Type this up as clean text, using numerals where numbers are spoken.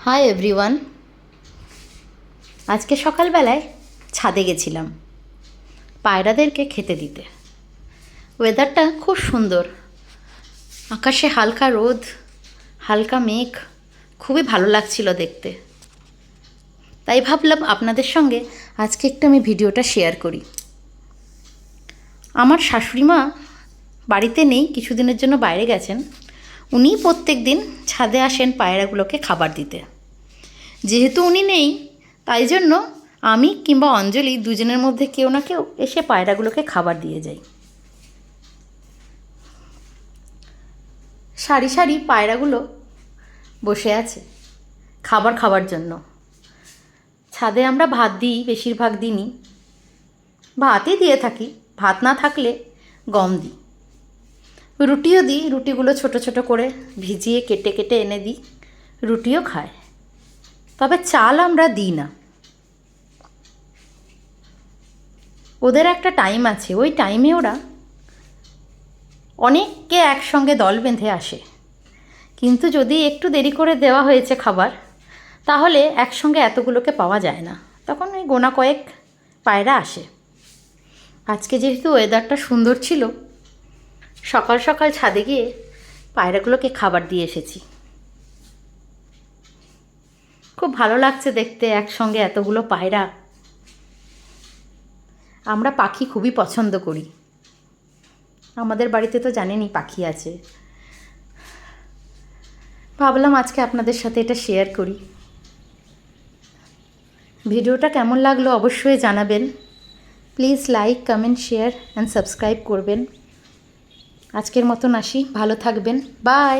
Hi everyone. আজকে সকালবেলায় ছাদে গেছিলাম পায়রাদেরকে খেতে দিতে। ওয়েদারটা খুব সুন্দর, আকাশে হালকা রোদ, হালকা মেঘ, খুবই ভালো লাগছিল দেখতে। তাই ভাবলাম আপনাদের সঙ্গে আজকে একটু আমি ভিডিওটা শেয়ার করি। আমার শাশুড়ি মা বাড়িতে নেই, কিছুদিনের জন্য বাইরে গেছেন। উনি প্রত্যেক দিন ছাদে আসেন পায়রাগুলোকে খাবার দিতে। যেহেতু উনি নেই, তাই জন্য আমি কিংবা অঞ্জলি দুজনের মধ্যে কেউ না কেউ এসে পায়রাগুলোকে খাবার দিয়ে যাই। সারি সারি পায়রাগুলো বসে আছে খাবার খাওয়ার জন্য। ছাদে আমরা ভাত দিই, বেশিরভাগ দিনই ভাতই দিয়ে থাকি, ভাত না থাকলে গম দিই, রুটিও দিই। রুটিগুলো ছোট ছোট করে ভিজিয়ে কেটে কেটে এনে দিই, রুটিও খায়। তবে চাল আমরা দিই না। ওদের একটা টাইম আছে, ওই টাইমে ওরা অনেককে একসঙ্গে দল বেঁধে আসে। কিন্তু যদি একটু দেরি করে দেওয়া হয়েছে খাবার, তাহলে একসঙ্গে এতগুলোকে পাওয়া যায় না, তখন ওই গোনা কয়েক পায়রা আসে। আজকে যেহেতু ওয়েদারটা সুন্দর ছিল, সকাল সকাল ছাদে গিয়ে পায়রাগুলোকে খাবার দিয়ে এসেছি। খুব ভালো লাগছে দেখতে একসঙ্গে এতগুলো পায়রা। আমরা পাখি খুবই পছন্দ করি, আমাদের বাড়িতে তো জানেনই পাখি আছে। ভাবলাম আজকে আপনাদের সাথে এটা শেয়ার করি। ভিডিওটা কেমন লাগলো অবশ্যই জানাবেন। Please like, comment, share and subscribe করবেন। আজকের মতন আসি, ভালো থাকবেন, বাই।